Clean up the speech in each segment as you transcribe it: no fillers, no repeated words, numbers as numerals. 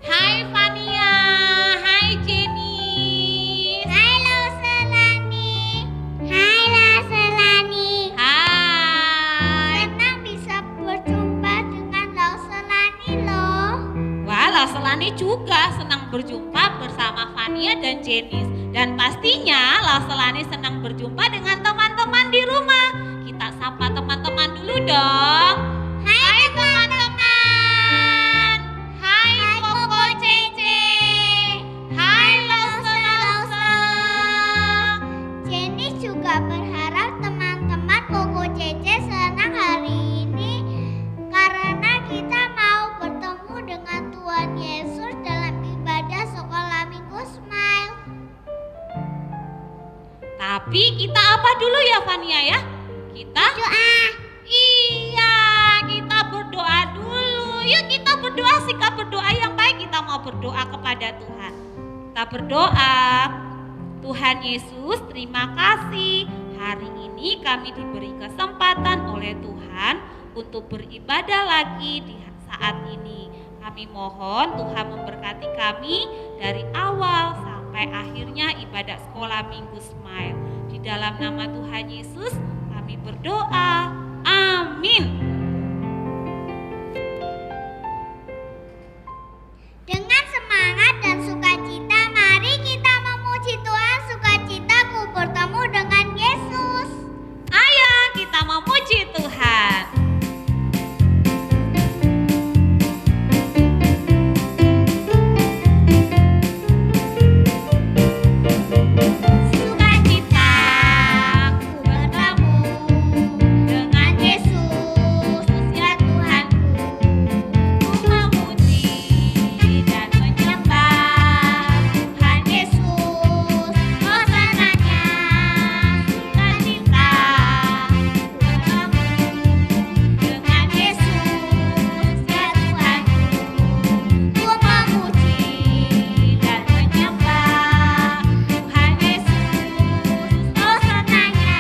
Hai Fania, hai Jenny. Hai Lauselani. Hai Lauselani. Hai. Senang bisa berjumpa dengan Lauselani loh. Wah, Lauselani juga senang berjumpa bersama Fania dan Jenny. Dan pastinya Lauselani senang berjumpa dengan teman-teman di rumah. Kita sapa teman-teman dulu dong. Hai teman-teman. Hai Koko Cece. Hai Lause. Jenny juga berharap teman-teman Koko Cece senang hari ini karena kita mau bertemu dengan Tuhan Yesus dalam ibadah sekolah Minggu Smile. Tapi kita apa dulu ya Fania ya? Kita Doa. Iya, kita berdoa dulu. Yuk kita berdoa, sikap berdoa yang baik. Kita mau berdoa kepada Tuhan. Kita berdoa. Tuhan Yesus, terima kasih. Hari ini kami diberi kesempatan oleh Tuhan untuk beribadah lagi di saat ini. Kami mohon Tuhan memberkati kami dari awal sampai akhirnya ibadah sekolah Minggu Smile. Di dalam nama Tuhan Yesus kami berdoa. Amin. Dengan semangat dan sukacita, mari kita memuji Tuhan. Sukacitaku bertemu dengan Yesus. Ayo kita memuji Tuhan. Sukacitaku bertemu dengan Yesus, ya Tuhanku. Ku memuji dan menyembah Tuhan Yesus. Hosananya sukacita bertemu dengan Yesus, ya Tuhanku. Ku memuji dan menyembah Tuhan Yesus. Hosananya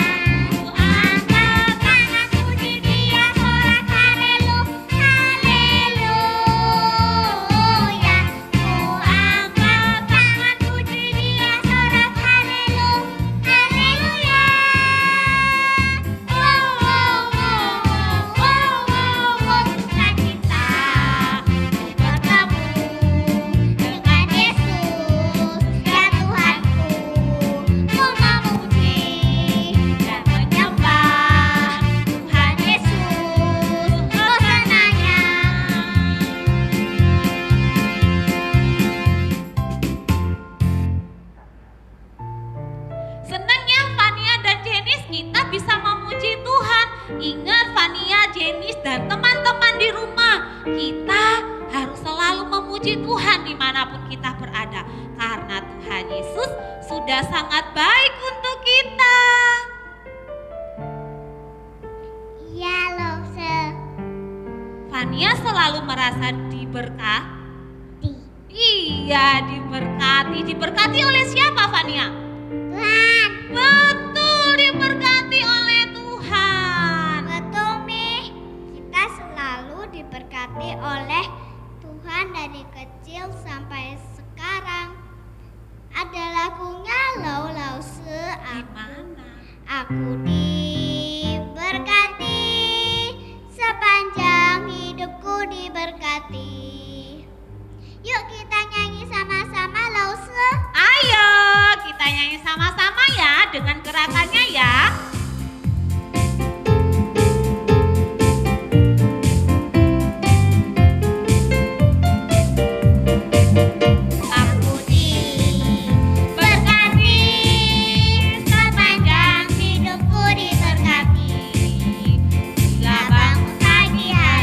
ku angkat tangan puji Dia, sorak haleluya, haleluya. Ku angkat tangan puji Dia, sorak haleluya, haleluya. Sukacita ku bertemu dengan Yesus, ya Tuhanku. Ku memuji dan menyembah Tuhan Yesus. Hosananya. Senangnya Fania dan Jenis kita bisa memuji Tuhan. Ingat Fania, Jenis dan teman-teman di rumah, kita harus selalu memuji Tuhan dimanapun kita berada. Karena Tuhan Yesus sudah sangat baik untuk kita. Iya, Lausel. Fania selalu merasa diberkati. Iya, diberkati. Diberkati oleh siapa Fania? Tuhan. Betul, diberkati oleh Tuhan. Betul, Mi. Kita selalu diberkati oleh Tuhan dari kecil sampai sekarang. Ada lagunya Lause. Gimana? Aku diberkati, sepanjang hidupku diberkati. Yuk kita nyanyi sama-sama Lause. Ayo kita nyanyi sama-sama ya dengan gerakannya ya. Aku diberkati, sepanjang hidupku diberkati. Bila bangun pagi hari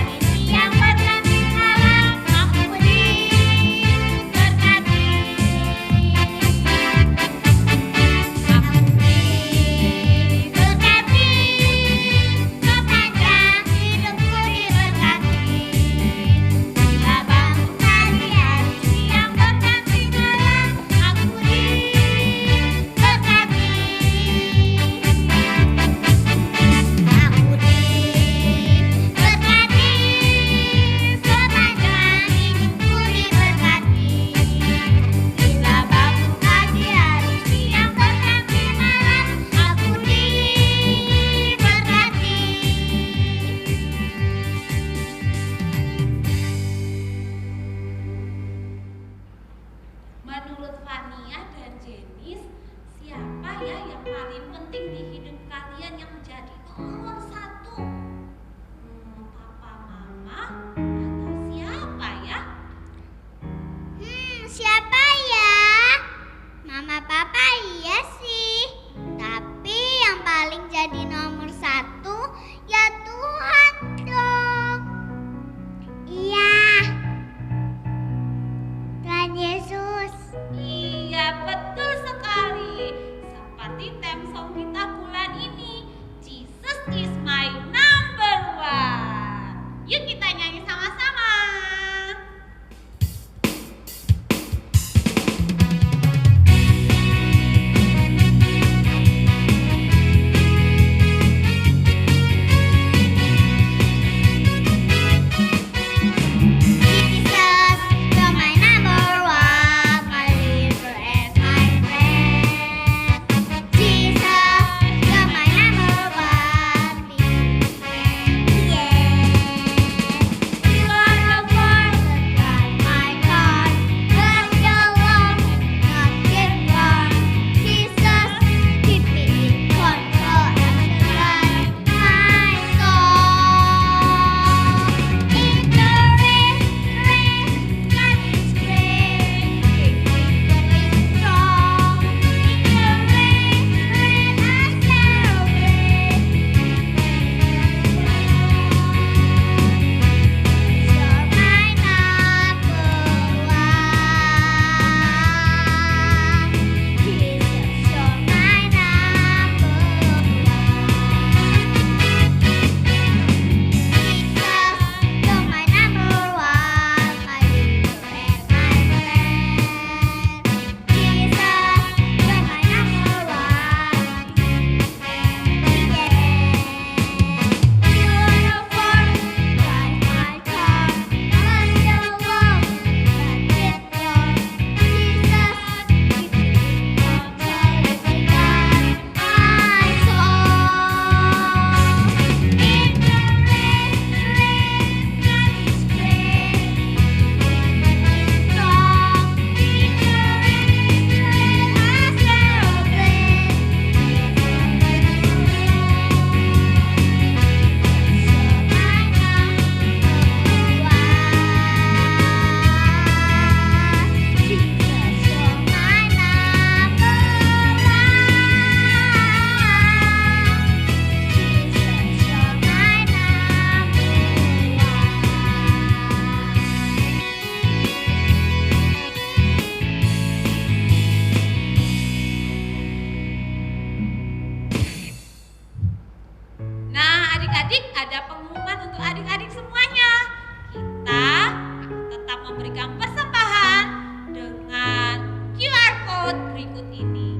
memberikan persembahan dengan QR code berikut ini.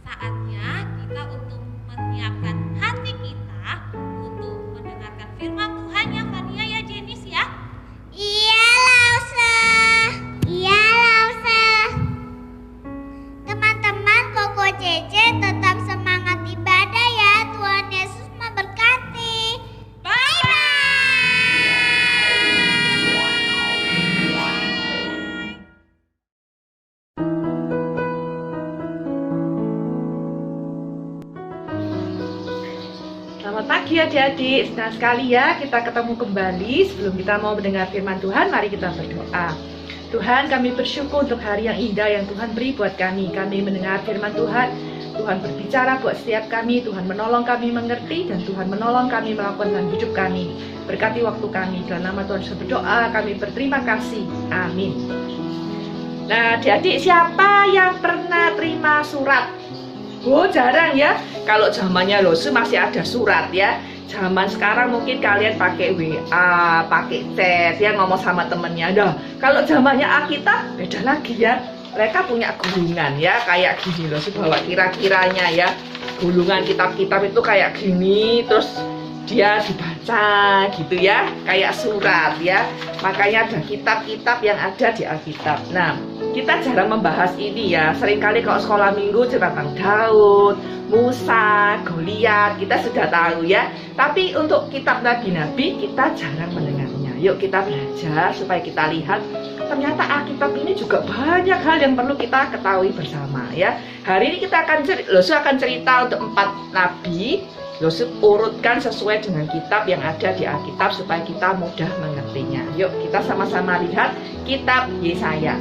Saatnya kita untuk menyiapkan hati kita untuk mendengarkan firman Tuhan ya Fania ya Jenis ya. Iya, Lause. Iya, Lause. Teman-teman, Koko Cece tetap semangat ibadah ya. Tuhan Yesus memberkati. Bye-bye. Selamat pagi adik-adik, senang sekali ya kita ketemu kembali. Sebelum kita mau mendengar firman Tuhan, mari kita berdoa. Tuhan, kami bersyukur untuk hari yang indah yang Tuhan beri buat kami. Kami mendengar firman Tuhan, Tuhan berbicara buat setiap kami, Tuhan menolong kami mengerti, dan Tuhan menolong kami melakukan dalam hidup kami. Berkati waktu kami, dalam nama Tuhan saya berdoa, kami berterima kasih. Amin. Nah adik-adik, siapa yang pernah terima surat? Oh jarang ya. Kalau zamannya Lose masih ada surat ya. Zaman sekarang mungkin kalian pakai WA, pakai chat ya, ngomong sama temennya. Dah. Kalau zamannya Alkitab beda lagi ya. Mereka punya gulungan ya, kayak gini loh. Bawa kira-kiranya ya. Gulungan kitab-kitab itu kayak gini, terus dia dibaca gitu ya, kayak surat ya. Makanya ada kitab-kitab yang ada di Alkitab. Nah, kita jarang membahas ini ya. Seringkali kalau sekolah minggu cerita tentang Daud, Musa, Goliat, kita sudah tahu ya. Tapi untuk kitab nabi-nabi kita jarang mendengarnya. Yuk kita belajar supaya kita lihat ternyata Alkitab ini juga banyak hal yang perlu kita ketahui bersama ya. Hari ini kita akan cerita untuk 4 nabi. Lose urutkan sesuai dengan kitab yang ada di Alkitab supaya kita mudah mengertinya. Yuk kita sama-sama lihat kitab Yesaya.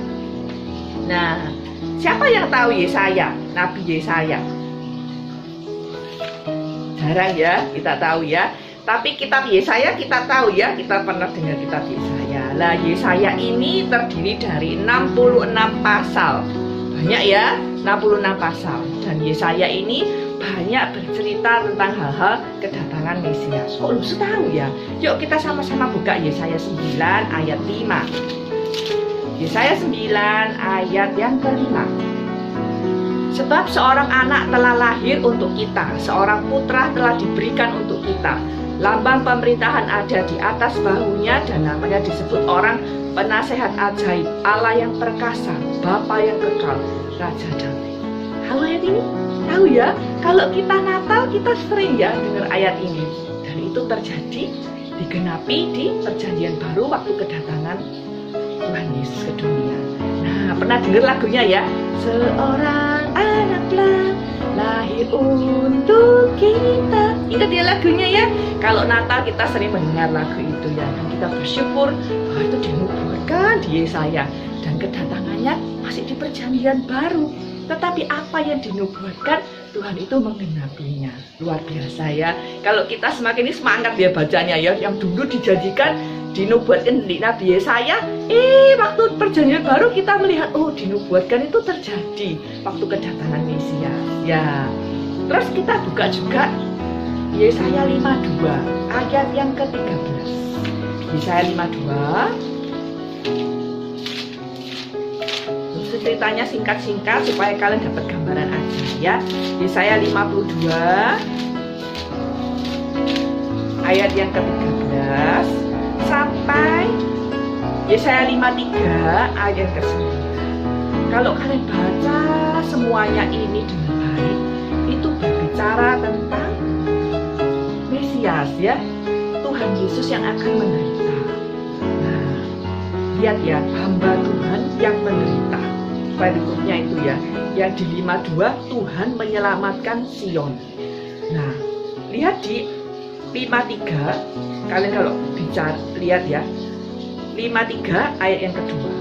Nah, siapa yang tahu Yesaya? Nabi Yesaya. Jarang ya, kita tahu ya. Tapi kitab Yesaya kita tahu ya, kita pernah dengar kitab Yesaya. Lah, Yesaya ini terdiri dari 66 pasal. Banyak ya, 66 pasal. Dan Yesaya ini banyak bercerita tentang hal-hal kedatangan Mesias. Kok lu tahu ya? Yuk kita sama-sama buka Yesaya 9 ayat 5. Yesaya 9 ayat yang kelima. Sebab seorang anak telah lahir untuk kita, seorang putra telah diberikan untuk kita. Lambang pemerintahan ada di atas bahunya dan namanya disebut orang penasehat ajaib, Allah yang perkasa, Bapa yang kekal, Raja Damai. Tahu ayat ini? Tahu ya, kalau kita Natal kita sering ya dengar ayat ini. Dan itu terjadi digenapi di perjanjian baru waktu kedatangan Tuhan Yesus ke dunia. Nah, pernah dengar lagunya ya? Seorang anak lahir untuk kita. Ingat ya lagunya ya? Kalau Natal kita sering mendengar lagu itu ya. Dan kita bersyukur bahwa itu dinubuatkan di Yesaya. Dan kedatangannya masih di perjanjian baru. Tetapi apa yang dinubuatkan, Tuhan itu menggenapinya. Luar biasa ya. Kalau kita semakin ini semangat ya bacanya ya. Yang dulu dijanjikan, dinubuatkan di Nabi Yesaya, waktu perjanjian baru kita melihat, oh dinubuatkan itu terjadi waktu kedatangan Mesias ya. Terus kita buka juga Yesaya 52 ayat yang ke-13. Yesaya 52. Ceritanya singkat-singkat supaya kalian dapat gambaran aja ya. Yesaya 52 ayat yang ke-13 sampai Yesaya 53 ayat ke-9. Kalau kalian baca semuanya ini dengan baik, itu berbicara tentang Mesias ya, Tuhan Yesus yang akan menderita. Nah, lihat ya, hamba Tuhan yang menderita. Berikutnya itu ya, yang di 52 Tuhan menyelamatkan Sion. Nah, lihat di 53, kalian kalau bicara lihat ya, 53 ayat yang kedua.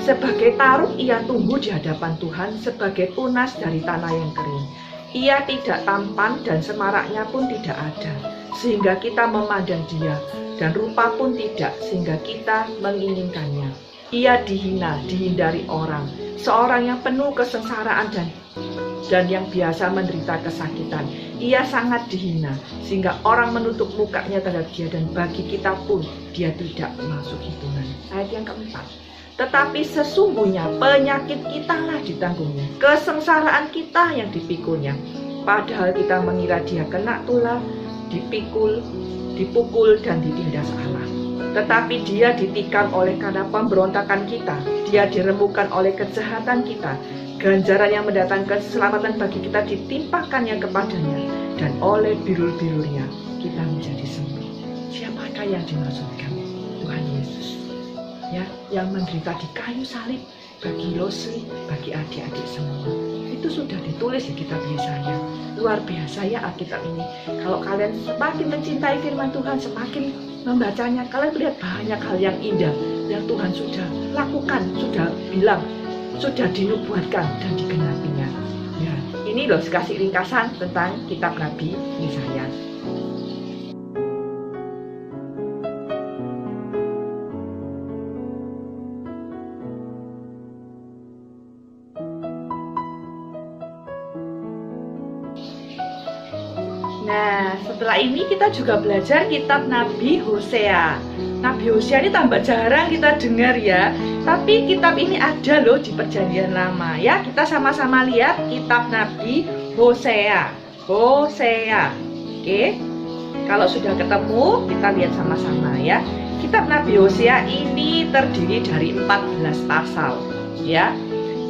Sebagai taruk ia tumbuh di hadapan Tuhan, sebagai tunas dari tanah yang kering. Ia tidak tampan dan semaraknya pun tidak ada, sehingga kita memandang dia, dan rupa pun tidak, sehingga kita menginginkannya. Ia dihina, dihindari orang, seorang yang penuh kesengsaraan dan dan yang biasa menderita kesakitan. Ia sangat dihina, sehingga orang menutup mukanya terhadap dia, dan bagi kita pun dia tidak masuk hitungan. Ayat yang keempat. Tetapi sesungguhnya penyakit kitalah ditanggungnya, kesengsaraan kita yang dipikulnya. Padahal kita mengira dia kena tulah, dipukul dan ditindas Allah. Tetapi dia ditikam oleh karena pemberontakan kita, dia diremukkan oleh kejahatan kita. Ganjaran yang mendatangkan keselamatan bagi kita ditimpakannya kepadanya, dan oleh birul-birulnya kita menjadi sembuh. Siapakah yang dimaksudkan? Tuhan Yesus, ya, yang menderita di kayu salib bagi Yosri, bagi adik-adik semua. Itu sudah ditulis di kitab Yesaya. Luar biasa ya Alkitab ini. Kalau kalian semakin mencintai firman Tuhan, semakin membacanya, kalian melihat banyak hal yang indah yang Tuhan sudah lakukan, sudah bilang, sudah dinubuatkan dan digenapinya. Ya, ini loh kasih ringkasan tentang kitab Nabi Yesaya. Nah, setelah ini kita juga belajar kitab Nabi Hosea. Nabi Hosea ini tambah jarang kita dengar ya. Tapi kitab ini ada loh di Perjanjian Lama ya. Kita sama-sama lihat kitab Nabi Hosea. Hosea. Oke. Kalau sudah ketemu, kita lihat sama-sama ya. Kitab Nabi Hosea ini terdiri dari 14 pasal ya.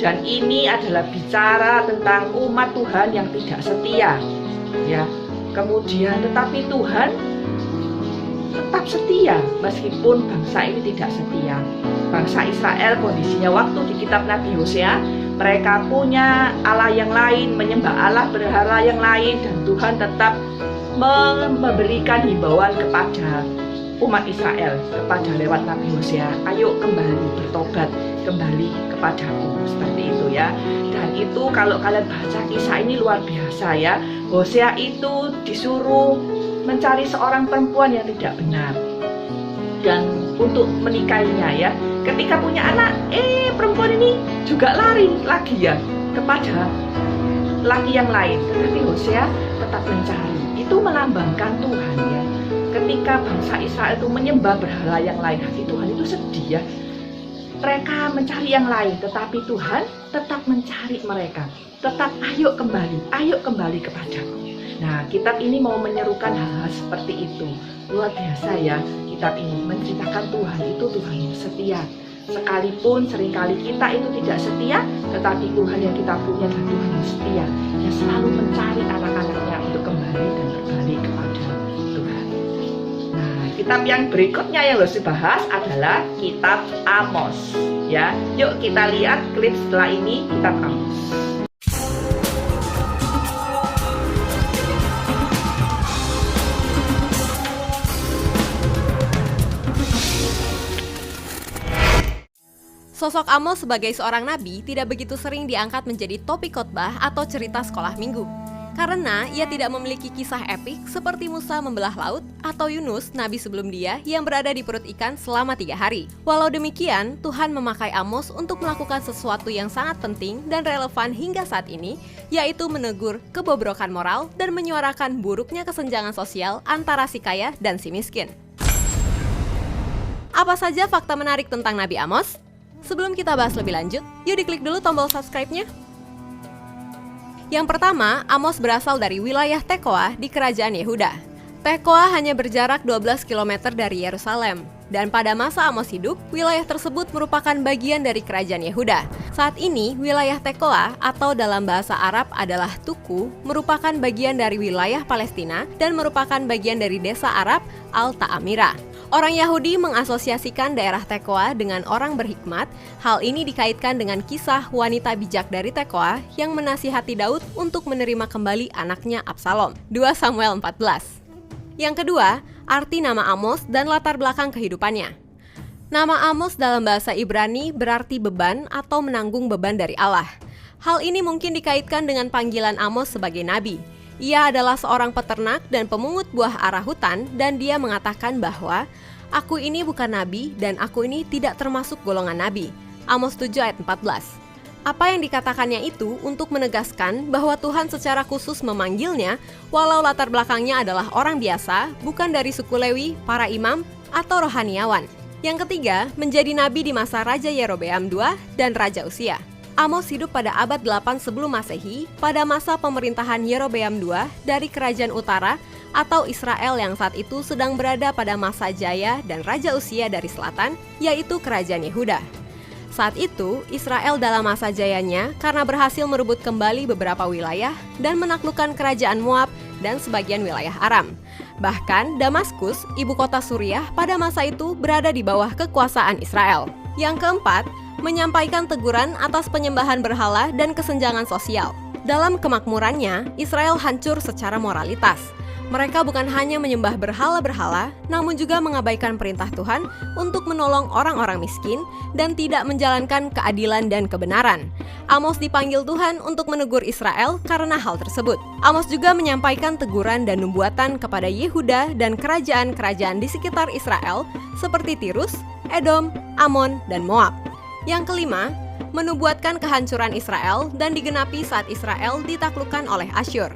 Dan ini adalah bicara tentang umat Tuhan yang tidak setia ya. Kemudian tetapi Tuhan tetap setia meskipun bangsa ini tidak setia. Bangsa Israel kondisinya waktu di kitab Nabi Hosea, mereka punya Allah yang lain, menyembah Allah berhala yang lain, dan Tuhan tetap memberikan himbauan kepada umat Israel, kepada lewat Nabi Hosea, ayo kembali bertobat, kembali kepadaku, seperti itu ya. Dan itu kalau kalian baca kisah ini luar biasa ya. Hosea itu disuruh mencari seorang perempuan yang tidak benar dan untuk menikahinya ya. Ketika punya anak, perempuan ini juga lari lagi ya kepada laki yang lain. Tetapi Hosea tetap mencari. Itu melambangkan Tuhan ya. Ketika bangsa Israel itu menyembah berhala yang lain, hati Tuhan itu sedih ya. Mereka mencari yang lain, tetapi Tuhan tetap mencari mereka. Tetap ayo kembali kepadaku. Nah, kitab ini mau menyerukan hal-hal seperti itu. Luar biasa ya, kitab ini menceritakan Tuhan itu Tuhan yang setia. Sekalipun seringkali kita itu tidak setia, tetapi Tuhan yang kita punya adalah Tuhan yang setia, yang selalu mencari anak-anaknya untuk kembali dan berbalik kepada Tuhan. Nah, kitab yang berikutnya yang harus dibahas adalah kitab Amos. Ya, yuk kita lihat klip setelah ini kitab Amos. Sosok Amos sebagai seorang nabi tidak begitu sering diangkat menjadi topik khotbah atau cerita sekolah minggu. Karena ia tidak memiliki kisah epik seperti Musa membelah laut atau Yunus, nabi sebelum dia, yang berada di perut ikan selama 3 hari. Walau demikian, Tuhan memakai Amos untuk melakukan sesuatu yang sangat penting dan relevan hingga saat ini, yaitu menegur kebobrokan moral dan menyuarakan buruknya kesenjangan sosial antara si kaya dan si miskin. Apa saja fakta menarik tentang Nabi Amos? Sebelum kita bahas lebih lanjut, yuk diklik dulu tombol subscribe-nya. Yang pertama, Amos berasal dari wilayah Tekoa di kerajaan Yehuda. Tekoa hanya berjarak 12 km dari Yerusalem. Dan pada masa Amos hidup, wilayah tersebut merupakan bagian dari kerajaan Yehuda. Saat ini, wilayah Tekoa atau dalam bahasa Arab adalah Tuku, merupakan bagian dari wilayah Palestina dan merupakan bagian dari desa Arab Al-Ta'amira. Orang Yahudi mengasosiasikan daerah Tekoa dengan orang berhikmat. Hal ini dikaitkan dengan kisah wanita bijak dari Tekoa yang menasihati Daud untuk menerima kembali anaknya Absalom. 2 Samuel 14. Yang kedua, arti nama Amos dan latar belakang kehidupannya. Nama Amos dalam bahasa Ibrani berarti beban atau menanggung beban dari Allah. Hal ini mungkin dikaitkan dengan panggilan Amos sebagai nabi. Ia adalah seorang peternak dan pemungut buah ara hutan, dan dia mengatakan bahwa aku ini bukan nabi dan aku ini tidak termasuk golongan nabi. Amos 7 ayat 14. Apa yang dikatakannya itu untuk menegaskan bahwa Tuhan secara khusus memanggilnya, walau latar belakangnya adalah orang biasa, bukan dari suku Lewi, para imam, atau rohaniawan. Yang ketiga, menjadi nabi di masa Raja Yerobeam II dan Raja Uzia. Amos hidup pada abad 8 sebelum Masehi, pada masa pemerintahan Yerobeam II dari Kerajaan Utara atau Israel yang saat itu sedang berada pada masa jaya, dan Raja Uzia dari selatan, yaitu Kerajaan Yehuda. Saat itu, Israel dalam masa jayanya karena berhasil merebut kembali beberapa wilayah dan menaklukkan kerajaan Moab dan sebagian wilayah Aram. Bahkan Damaskus, ibu kota Suriah pada masa itu berada di bawah kekuasaan Israel. Yang keempat, menyampaikan teguran atas penyembahan berhala dan kesenjangan sosial. Dalam kemakmurannya, Israel hancur secara moralitas. Mereka bukan hanya menyembah berhala-berhala, namun juga mengabaikan perintah Tuhan untuk menolong orang-orang miskin dan tidak menjalankan keadilan dan kebenaran. Amos dipanggil Tuhan untuk menegur Israel karena hal tersebut. Amos juga menyampaikan teguran dan nubuatan kepada Yehuda dan kerajaan-kerajaan di sekitar Israel seperti Tirus, Edom, Amon, dan Moab. Yang kelima, menubuatkan kehancuran Israel dan digenapi saat Israel ditaklukkan oleh Asyur.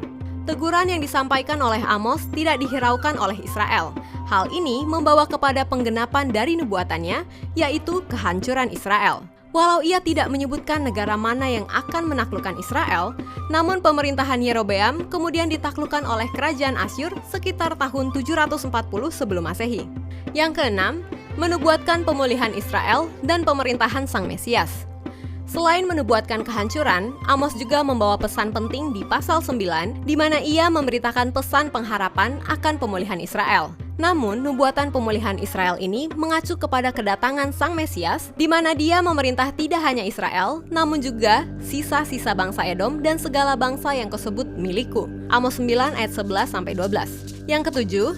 Teguran yang disampaikan oleh Amos tidak dihiraukan oleh Israel. Hal ini membawa kepada penggenapan dari nubuatannya, yaitu kehancuran Israel. Walau ia tidak menyebutkan negara mana yang akan menaklukkan Israel, namun pemerintahan Yerobeam kemudian ditaklukkan oleh kerajaan Asyur sekitar tahun 740 sebelum Masehi. Yang keenam, menubuatkan pemulihan Israel dan pemerintahan Sang Mesias. Selain menubuatkan kehancuran, Amos juga membawa pesan penting di pasal 9, di mana ia memberitakan pesan pengharapan akan pemulihan Israel. Namun, nubuatan pemulihan Israel ini mengacu kepada kedatangan Sang Mesias, di mana dia memerintah tidak hanya Israel, namun juga sisa-sisa bangsa Edom dan segala bangsa yang tersebut milikku. Amos 9 ayat 11-12. Yang ketujuh,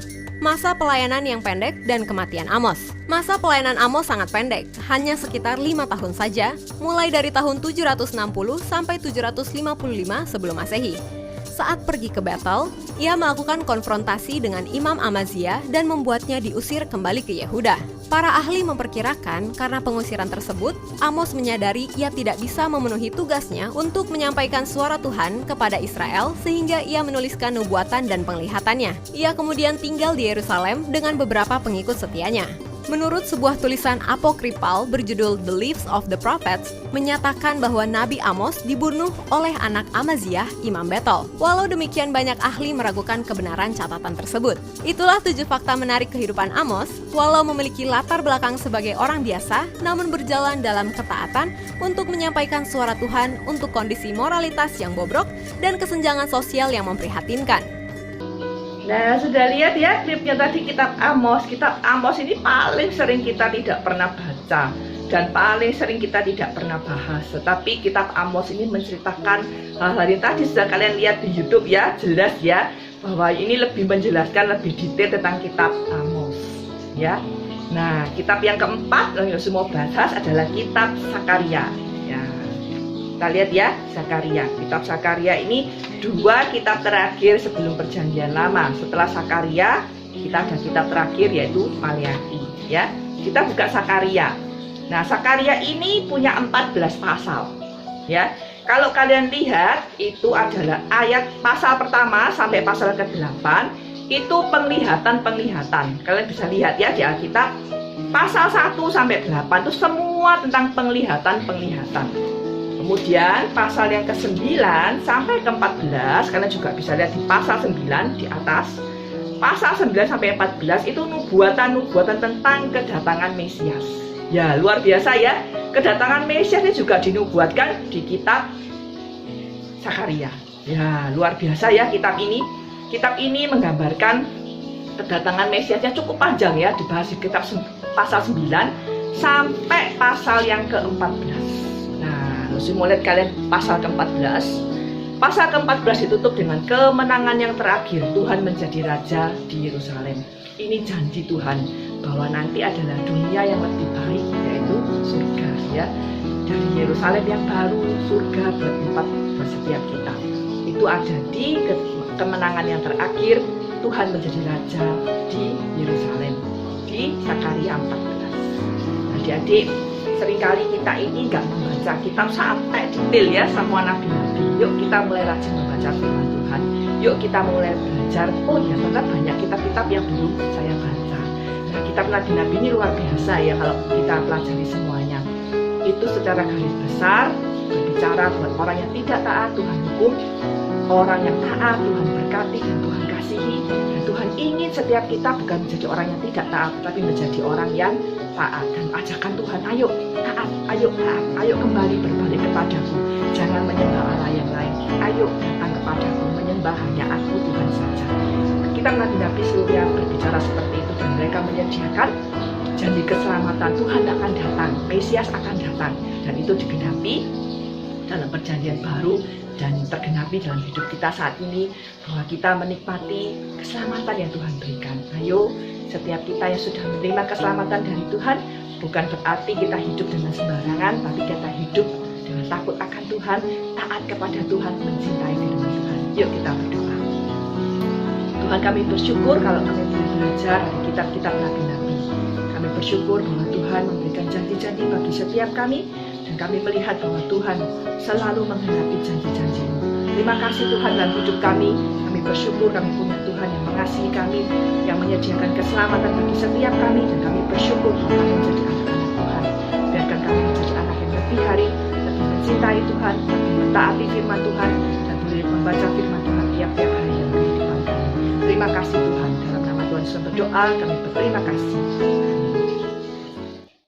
masa pelayanan yang pendek dan kematian Amos. Masa pelayanan Amos sangat pendek, hanya sekitar 5 tahun saja, mulai dari tahun 760 sampai 755 sebelum Masehi. Saat pergi ke Betel, ia melakukan konfrontasi dengan Imam Amazia dan membuatnya diusir kembali ke Yehuda. Para ahli memperkirakan karena pengusiran tersebut, Amos menyadari ia tidak bisa memenuhi tugasnya untuk menyampaikan suara Tuhan kepada Israel sehingga ia menuliskan nubuatan dan penglihatannya. Ia kemudian tinggal di Yerusalem dengan beberapa pengikut setianya. Menurut sebuah tulisan apokripal berjudul The Lives of the Prophets, menyatakan bahwa Nabi Amos dibunuh oleh anak Amaziah, Imam Betel. Walau demikian, banyak ahli meragukan kebenaran catatan tersebut. Itulah 7 fakta menarik kehidupan Amos, walau memiliki latar belakang sebagai orang biasa, namun berjalan dalam ketaatan untuk menyampaikan suara Tuhan untuk kondisi moralitas yang bobrok dan kesenjangan sosial yang memprihatinkan. Nah, sudah lihat ya klipnya tadi kitab Amos. Kitab Amos ini paling sering kita tidak pernah baca dan paling sering kita tidak pernah bahas. Tetapi kitab Amos ini menceritakan hal-hal yang tadi sudah kalian lihat di YouTube ya, jelas ya, bahwa ini lebih menjelaskan lebih detail tentang kitab Amos ya. Nah, kitab yang keempat yang semua bahas adalah kitab Zakaria. Ya, kita lihat ya, Zakaria. Kitab Zakaria ini 2 kitab terakhir sebelum perjanjian lama. Setelah Zakaria, kita ada kitab terakhir yaitu Maleakhi ya. Kita buka Zakaria. Nah, Zakaria ini punya 14 pasal ya. Kalau kalian lihat, itu adalah ayat pasal pertama sampai pasal ke-8 itu penglihatan-penglihatan. Kalian bisa lihat ya di Alkitab, pasal 1 sampai 8 itu semua tentang penglihatan-penglihatan. Kemudian pasal yang ke-9 sampai ke-14, kalian juga bisa lihat di pasal 9 di atas. Pasal 9 sampai 14 itu nubuatan-nubuatan tentang kedatangan Mesias. Ya, luar biasa ya. Kedatangan Mesias ini juga dinubuatkan di kitab Zakaria. Ya, luar biasa ya kitab ini. Kitab ini menggambarkan kedatangan Mesiasnya cukup panjang ya, dibahas di kitab pasal 9 sampai pasal yang ke-14. Mau lihat kalian pasal ke-14. Pasal ke-14 ditutup dengan kemenangan yang terakhir, Tuhan menjadi raja di Yerusalem. Ini janji Tuhan bahwa nanti adalah dunia yang lebih baik, yaitu surga ya. Dari Yerusalem yang baru, surga bertempat buat setiap kita. Itu ada di kemenangan yang terakhir, Tuhan menjadi raja di Yerusalem, di Zakaria 14. Adik-adik, Seringkali kita ini nggak membaca kitab sampai detail ya, semua nabi-nabi. Yuk kita mulai rajin membaca firman Tuhan. Yuk kita mulai belajar. Oh ya, ternyata banyak kitab-kitab yang belum saya baca. Nah, kitab nabi-nabi ini luar biasa ya kalau kita pelajari semuanya. Itu secara garis besar berbicara buat orang yang tidak taat Tuhan hukum, orang yang taat Tuhan berkati dan Tuhan kasihi. Dan Tuhan ingin setiap kita bukan menjadi orang yang tidak taat, tapi menjadi orang yang taat. Dan ajakan Tuhan, ayo taat, ayo kembali berbalik kepadaku. Jangan menyembah Allah yang lain. Ayo datang kepadaku, menyembah hanya aku Tuhan saja. Kitab nabi-nabi seluruhnya berbicara seperti itu dan mereka menyediakan janji keselamatan. Tuhan akan datang, Mesias akan datang, dan itu digenapi dalam perjanjian baru dan tergenapi dalam hidup kita saat ini, bahwa kita menikmati keselamatan yang Tuhan berikan. Ayo, setiap kita yang sudah menerima keselamatan dari Tuhan, bukan berarti kita hidup dengan sembarangan, tapi kita hidup dengan takut akan Tuhan, taat kepada Tuhan, mencintai firman Tuhan. Yuk kita berdoa. Tuhan, kami bersyukur kalau kami boleh belajar dari kitab-kitab nabi-nabi. Kami bersyukur bahwa Tuhan memberikan janji-janji bagi setiap kami, dan kami melihat bahwa Tuhan selalu menggenapi janji-janji-Mu. Terima kasih Tuhan dalam hidup kami. Kami bersyukur kami punya Tuhan yang mengasihi kami, yang menyediakan keselamatan bagi setiap kami, dan kami bersyukur bahwa kami menjadi anak-anak Tuhan. Biarkan kami menjadi anak yang lebih hari, lebih mencintai Tuhan, lebih mentaati firman Tuhan, dan boleh membaca firman Tuhan tiap-tiap hari dalam kehidupan kami. Terima kasih Tuhan. Dalam nama Tuhan Yesus berdoa, kami berterima kasih. Amin.